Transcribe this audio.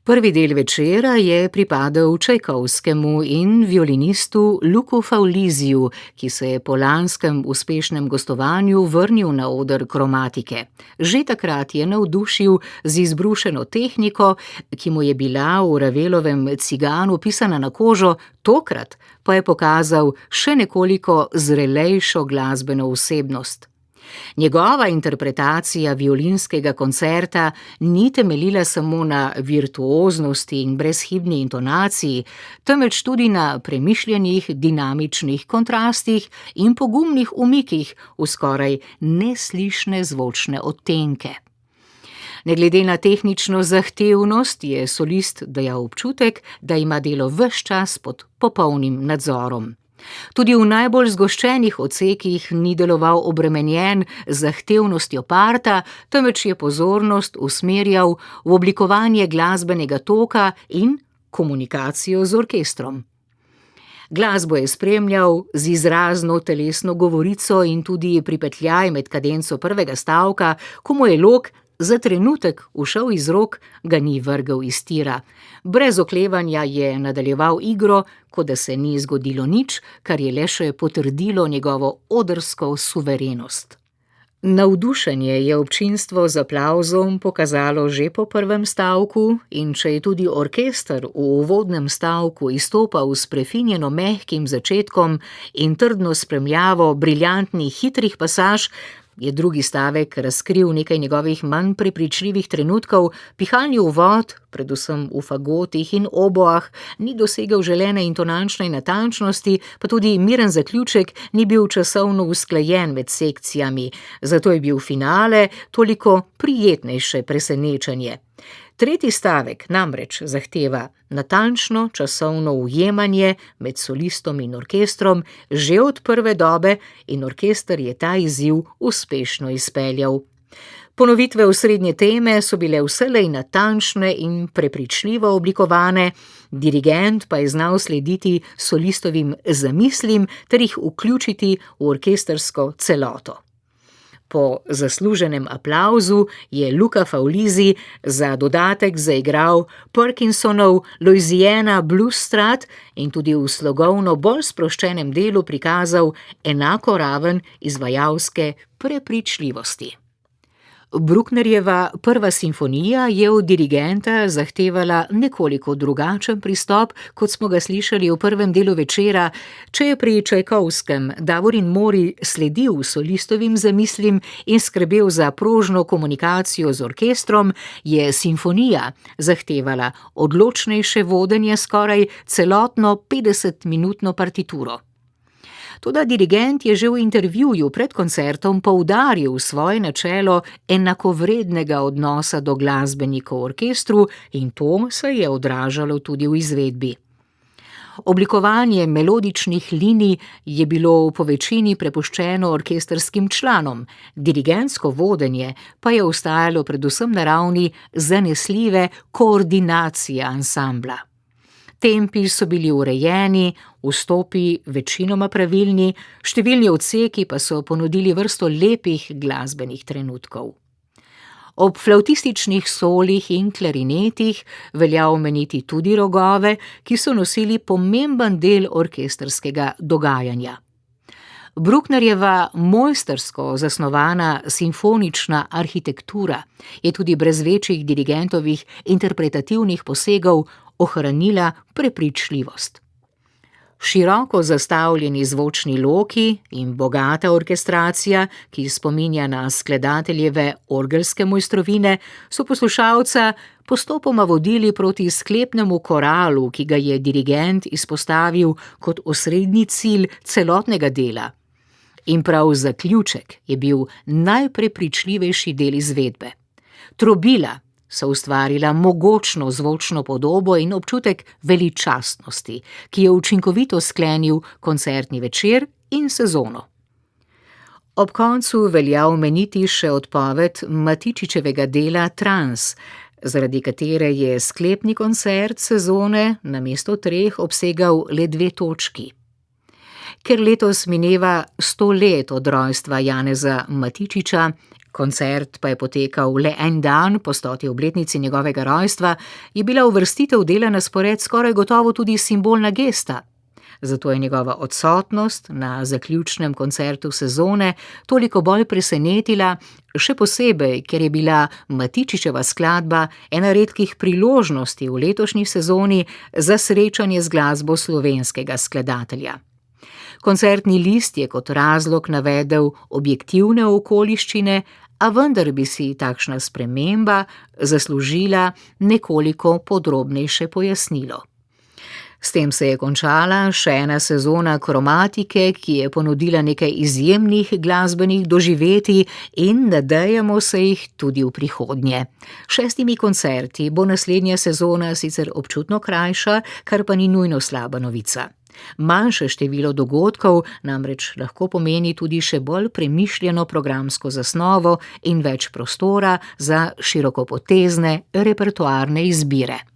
Prvi del večera je pripadel Čajkovskemu in violinistu Luku Favliziju, ki se je po lanskem uspešnem gostovanju vrnil na oder kromatike. Že takrat je navdušil z izbrušeno tehniko, ki mu je bila v Ravelovem Ciganu pisana na kožo, tokrat pa je pokazal še nekoliko zrelejšo glasbeno vsebnost. Njegova interpretacija violinskega koncerta ni temeljila samo na virtuoznosti in brezhibni intonaciji, temveč tudi na premišljenih dinamičnih kontrastih in pogumnih umikih v skoraj neslišne zvočne odtenke. Ne glede na tehnično zahtevnost je solist dajal občutek, da ima delo ves čas pod popolnim nadzorom. Tudi v najbolj zgoščenih odsekih ni deloval obremenjen z zahtevnostjo parta, temveč je pozornost usmerjal v oblikovanje glasbenega toka in komunikacijo z orkestrom. Glasbo je spremljal z izrazno telesno govorico in tudi pripetljaj med kadenco prvega stavka, ko mu je lok za trenutek ušel iz rok, ga ni vrgel iz tira. Brez oklevanja je nadaljeval igro, kot da se ni zgodilo nič, kar je le še potrdilo njegovo odrsko suverenost. Navdušenje je občinstvo z aplavzom pokazalo že po prvem stavku, in če je tudi orkester v uvodnem stavku izstopal s prefinjeno mehkim začetkom in trdno spremljavo briljantnih hitrih pasaž, je drugi stavek razkril nekaj njegovih manj prepričljivih trenutkov, pihalni uvod, predvsem v fagotih in oboah, ni dosegel želene intonančne natančnosti, pa tudi miren zaključek ni bil časovno usklajen med sekcijami, zato je bil finale toliko prijetnejše presenečenje. Tretji stavek namreč zahteva natančno časovno ujemanje med solistom in orkestrom že od prve dobe in orkester je ta izziv uspešno izpeljal. Ponovitve osrednje teme so bile vselej natančne in prepričljivo oblikovane, dirigent pa je znal slediti solistovim zamislim ter jih vključiti v orkestrsko celoto. Po zasluženem aplavzu je Luca Favlizi za dodatek zaigral Parkinsonov Louisiana Blues Strat in tudi v slogovno bolj sproščenem delu prikazal enako raven izvajalske prepričljivosti. Brucknerjeva prva simfonija je od dirigenta zahtevala nekoliko drugačen pristop, kot smo ga slišali v prvem delu večera. Če je pri Čajkovskem Davorin Mori sledil solistovim zamislim in skrbel za prožno komunikacijo z orkestrom, je simfonija zahtevala odločnejše vodenje skoraj celotno 50-minutno partituro. Toda dirigent je že v intervjuju pred koncertom poudaril svoje načelo enakovrednega odnosa do glasbenikov v orkestru in to se je odražalo tudi v izvedbi. Oblikovanje melodičnih linij je bilo v povečini prepuščeno orkestrskim članom, dirigentsko vodenje pa je ostajalo predvsem na ravni zanesljive koordinacije ansambla. Tempi so bili urejeni, vstopi večinoma pravilni, številni odseki pa so ponudili vrsto lepih glasbenih trenutkov. Ob flavtističnih solih in klarinetih velja omeniti tudi rogove, ki so nosili pomemben del orkestrskega dogajanja. Brucknerjeva mojstrsko zasnovana simfonična arhitektura je tudi brez večjih dirigentovih interpretativnih posegov ohranila prepričljivost. Široko zastavljeni zvočni loki in bogata orkestracija, ki spominja na skladateljeve orgelske mojstrovine, so poslušalca postopoma vodili proti sklepnemu koralu, ki ga je dirigent izpostavil kot osrednji cilj celotnega dela. In prav zaključek je bil najprepričljivejši del izvedbe. Trobila so ustvarila mogočno zvočno podobo in občutek veličastnosti, ki je učinkovito sklenil koncertni večer in sezono. Ob koncu velja omeniti še odpoved Matičičevega dela Trans, zaradi katere je sklepni koncert sezone namesto 3 obsegal le 2 točki. Ker letos mineva 100 let od rojstva Janeza Matičiča, Koncert pa je potekal le en dan po 100. obletnici njegovega rojstva, je bila uvrstitev dela na spored skoraj gotovo tudi simbolna gesta. Zato je njegova odsotnost na zaključnem koncertu sezone toliko bolj presenetila, še posebej, ker je bila Matičičeva skladba ena redkih priložnosti v letošnji sezoni za srečanje z glasbo slovenskega skladatelja. Koncertni list je kot razlog navedel objektivne okoliščine, a vendar bi si takšna sprememba zaslužila nekoliko podrobnejše pojasnilo. S tem se je končala še ena sezona Kromatike, ki je ponudila nekaj izjemnih glasbenih doživetij in nadejamo se jih tudi v prihodnje. 6 koncerti bo naslednja sezona sicer občutno krajša, kar pa ni nujno slaba novica. Manjše število dogodkov namreč lahko pomeni tudi še bolj premišljeno programsko zasnovo in več prostora za širokopotezne repertoarne izbire.